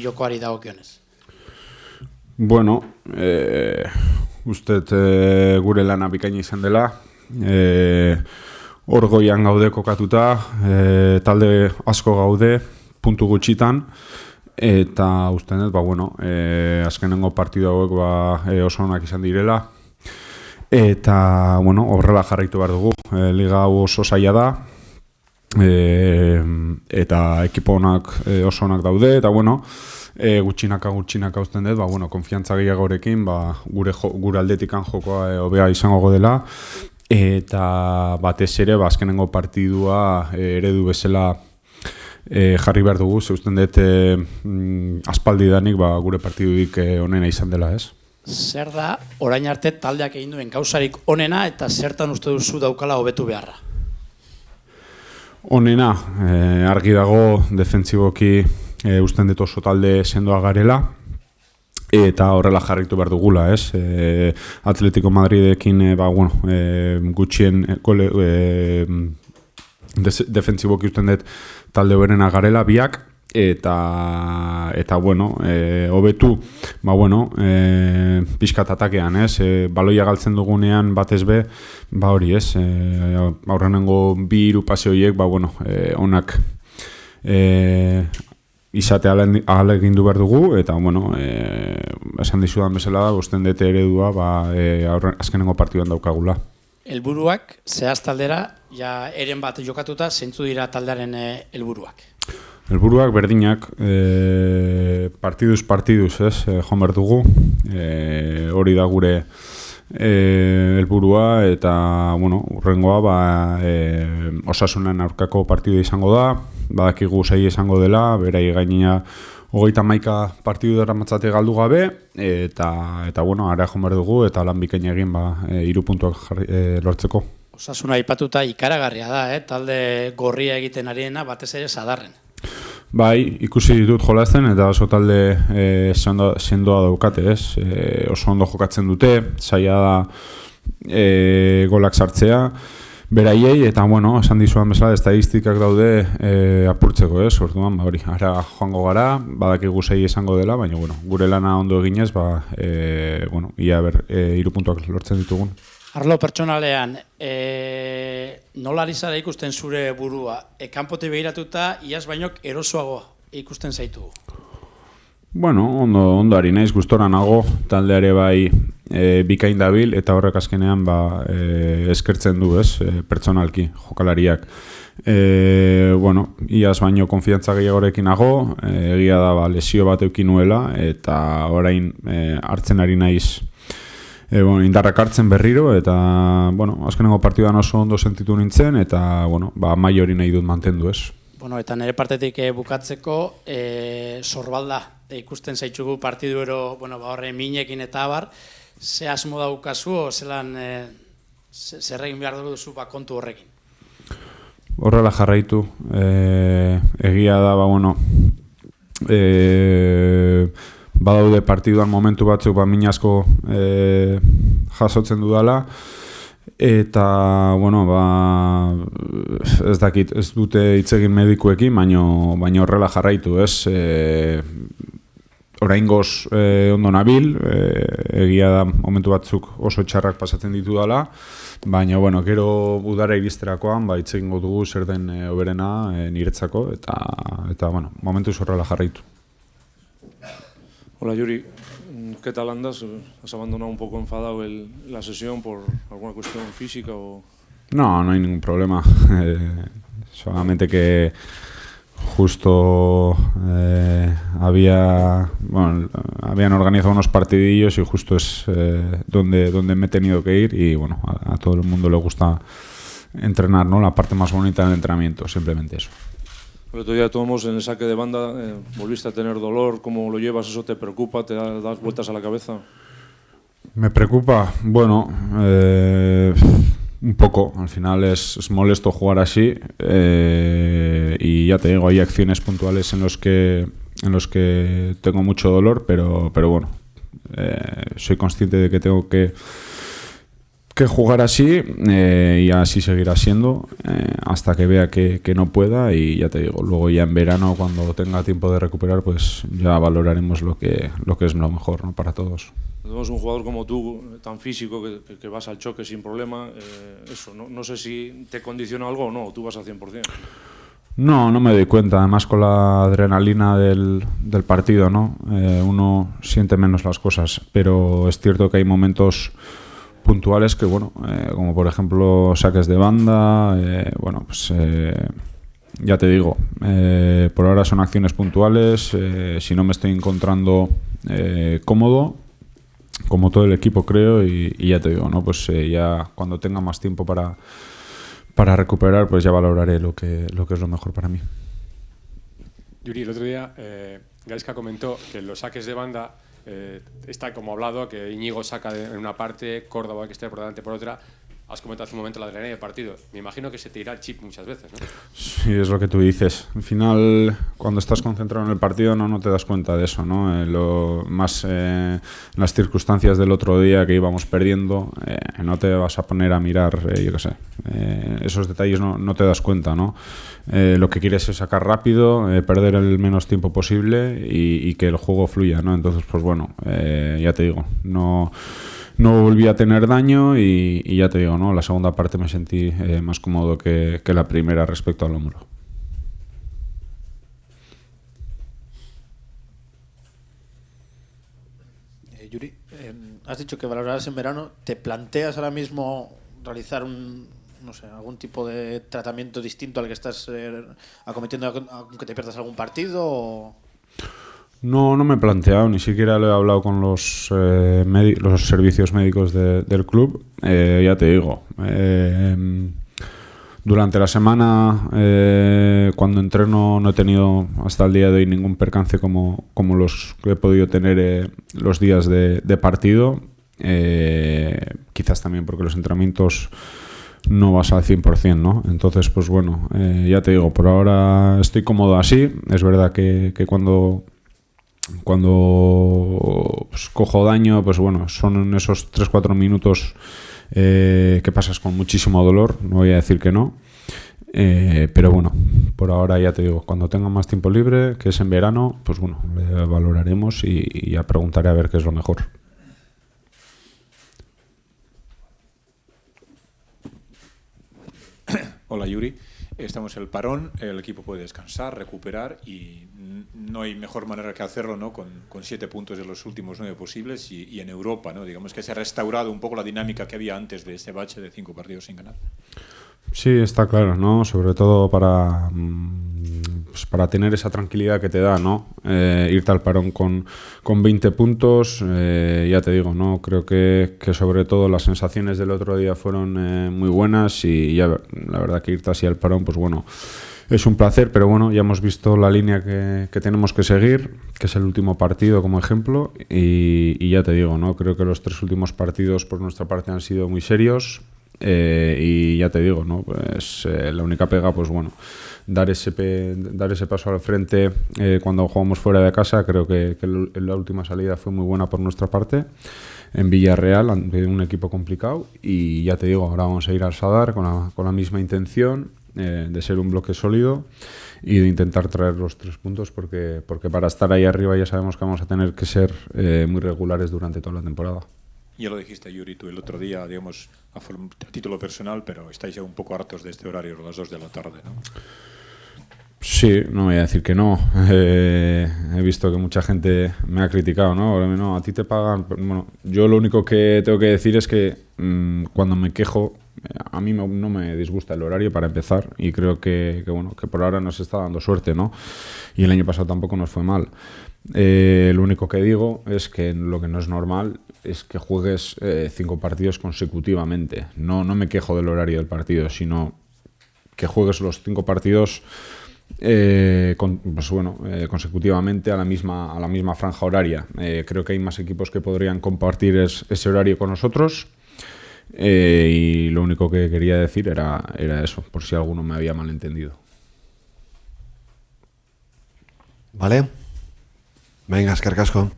jokoari dagokionez. Bueno, ustet gure lana bikaina izan dela. Hor goian gaude kokatuta, talde asko gaude, puntu gutxitan, eta uste dut, azkenengo partidu hauek oso onak izan direla. Eta, horrela jarraitu behar dugu. Liga hau oso zaila da, eta ekipo onak oso onak daude, eta gutxinaka usten dut, konfiantza gehiagorekin, gure aldetikan jokoa hobea izango dela, eta batez ere, azkenengo partidua eredu bezala jarri behar dugu, zeusten dut aspaldidanik gure partidudik onena izan dela, ez? Zer da, orain arte taldeak egin duen gauzarik onena eta zertan uste duzu daukala hobetu beharra? Onena, argi dago defentsiboki usten dut oso talde sendoa garela, eta horrela jarritu behar dugula, ez? Atletico Madridekin, gutxien defentsiboki usten dut talde berena garela, biak, eta hobetu, pixkat atakean, ez? Baloia galtzen dugunean batez be, hori, ez? Aurrenengo 2-3 pase horiek, onak izate ahal egin du behar dugu, eta, esan dizudan bezala, usten dute eredua, azkenengo partiduan daukagula. Helburuak, zehaztaldera, eren bat jokatuta, zeintzu dira taldearen helburuak? Helburuak berdinak, partiduz, ez, joan behar dugu, hori da gure helburua, eta, urrengoa, Osasunan aurkako partidu izango da, badakigu zaila izango dela, berai gainera 31 partidu daramatzate galdu gabe, eta ara joan behar dugu, eta lan bikaina egin 3 puntuak lortzeko. Osasuna aipatuta ikaragarria da, talde gorria egiten ariena, batez ere Sadarren. Bai, ikusi ditut jolasten, eta oso talde sendoa daukate, ez? Oso ondo jokatzen dute, zaila da golak sartzea, beraiei, eta, esan dizuan bezala, estadistikak daude apurtzeko, ez? Orduan, hori, ara joango gara, badakigu zaila izango dela, baina, gure lana ondo eginez, ia 3 puntuak lortzen ditugun. Arlo pertsonalean, nola ari zara ikusten zure burua? Kanpotik begiratuta, iaz bainok erosoago ikusten zaitu? Ondo ari naiz, gustora nago, taldeare bai bikain dabil, eta horrek azkenean eskertzen du, ez, pertsonalki, jokalariak. Iaz baino konfiantza gehiagorekin nago, egia da lesio bat eukin nuela, eta orain hartzen ari naiz indarrak hartzen berriro, eta azkenengo partiduan oso ondo sentitu nintzen, eta mai hori nahi dut mantendu, ez. Eta nire partetik bukatzeko, Sorbalda ikusten zaitzugu partiduero, horre minekin eta abar, ze asmo daukazu, zelan zer egin behar duzu kontu horrekin? Horrela jarraitu, egia da, badaude partiduan momentu batzuk min asko jasotzen dudala, eta, ez dakit, ez dute hitz egin medikuekin, baina horrela jarraitu, ez? Oraingoz ondo nabil, egia da momentu batzuk oso txarrak pasatzen ditu dela, baina, gero udara iristerakoan, hitz egingo dugu zer den hoberena niretzako, eta, momentuz horrela jarraitu. Hola Yuri, ¿qué tal andas? ¿Has abandonado un poco enfadado la sesión por alguna cuestión física o...? No hay ningún problema. Solamente que justo habían organizado unos partidillos y justo es donde me he tenido que ir y a todo el mundo le gusta entrenar, ¿no? La parte más bonita del entrenamiento, simplemente eso. El otro día tomamos en el saque de banda, volviste a tener dolor, ¿cómo lo llevas? ¿Eso te preocupa? ¿Te das vueltas a la cabeza? Me preocupa, un poco. Al final es molesto jugar así y ya te digo, hay acciones puntuales en los que tengo mucho dolor, pero soy consciente de que tengo que que jugar así y así seguirá siendo hasta que vea que no pueda, y ya te digo, luego ya en verano, cuando tenga tiempo de recuperar, pues ya valoraremos lo que es lo mejor, ¿no?, para todos. Tenemos un jugador como tú, tan físico, que vas al choque sin problema. Eso, no sé si te condiciona algo o no, o tú vas al 100%. No me doy cuenta, además con la adrenalina del partido, ¿no? Uno siente menos las cosas, pero es cierto que hay momentos puntuales que, bueno, como por ejemplo saques de banda, bueno, pues ya te digo, por ahora son acciones puntuales. Si no me estoy encontrando cómodo, como todo el equipo, creo, y ya te digo, ¿no? Pues ya cuando tenga más tiempo para recuperar, pues ya valoraré lo que es lo mejor para mí. Yuri, el otro día Gaizka comentó que en los saques de banda está como hablado, que Íñigo saca en una parte, Córdoba que esté por delante por otra. Has comentado hace un momento la adrenalina del partido. Me imagino que se te irá el chip muchas veces, ¿no? Sí, es lo que tú dices. Al final, cuando estás concentrado en el partido, no te das cuenta de eso, ¿no? Lo más las circunstancias del otro día que íbamos perdiendo, no te vas a poner a mirar, yo qué sé, esos detalles no te das cuenta, ¿no? Lo que quieres es sacar rápido, perder el menos tiempo posible y que el juego fluya, ¿no? Entonces, pues bueno, ya te digo, no volví a tener daño y ya te digo, ¿no? La segunda parte me sentí más cómodo que la primera respecto al hombro. Yuri, has dicho que valorarás en verano. ¿Te planteas ahora mismo realizar algún tipo de tratamiento distinto al que estás acometiendo, aunque te pierdas algún partido? ¿O? No me he planteado, ni siquiera lo he hablado con los servicios médicos del club. Ya te digo, durante la semana, cuando entreno, no he tenido hasta el día de hoy ningún percance como los que he podido tener los días de partido. Quizás también porque los entrenamientos no vas al 100%, ¿no? Entonces, pues bueno, ya te digo, por ahora estoy cómodo así. Es verdad que cuando pues, cojo daño, pues bueno, son esos 3-4 minutos que pasas con muchísimo dolor, no voy a decir que no, pero bueno, por ahora ya te digo, cuando tenga más tiempo libre, que es en verano, pues bueno, valoraremos y ya preguntaré a ver qué es lo mejor. Hola Yuri, estamos en el parón, el equipo puede descansar, recuperar y no hay mejor manera que hacerlo, ¿no? Con 7 puntos de los últimos 9 posibles y en Europa, ¿no? Digamos que se ha restaurado un poco la dinámica que había antes de este bache de 5 partidos sin ganar. Sí, está claro, ¿no? Sobre todo para tener esa tranquilidad que te da, ¿no? Irte al parón con 20 puntos, ya te digo, ¿no? Creo que sobre todo las sensaciones del otro día fueron muy buenas y ya la verdad que irte así al parón, pues bueno, es un placer, pero bueno, ya hemos visto la línea que tenemos que seguir, que es el último partido como ejemplo, y ya te digo, ¿no? Creo que los 3 últimos partidos por nuestra parte han sido muy serios. Y ya te digo, ¿no? Pues la única pega, pues bueno, dar ese paso al frente cuando jugamos fuera de casa. Creo que la última salida fue muy buena por nuestra parte en Villarreal, ante un equipo complicado, y ya te digo, ahora vamos a ir al Sadar con la misma intención de ser un bloque sólido y de intentar traer los 3 puntos porque para estar ahí arriba ya sabemos que vamos a tener que ser muy regulares durante toda la temporada. Ya lo dijiste, Yuri, tú el otro día, digamos, a título personal, pero estáis ya un poco hartos de este horario, a las 2 de la tarde, ¿no? Sí, no voy a decir que no. He visto que mucha gente me ha criticado, ¿no? No, a ti te pagan. Bueno, yo lo único que tengo que decir es que cuando me quejo, a mí no me disgusta el horario para empezar, y creo que bueno, que por ahora nos está dando suerte, ¿no? Y el año pasado tampoco nos fue mal. Lo único que digo es que lo que no es normal es que juegues 5 partidos consecutivamente. No me quejo del horario del partido, sino que juegues los 5 partidos consecutivamente a la misma franja horaria. Creo que hay más equipos que podrían compartir ese horario con nosotros, y lo único que quería decir era eso, por si alguno me había malentendido. Vale. Venga, eskerrik asko.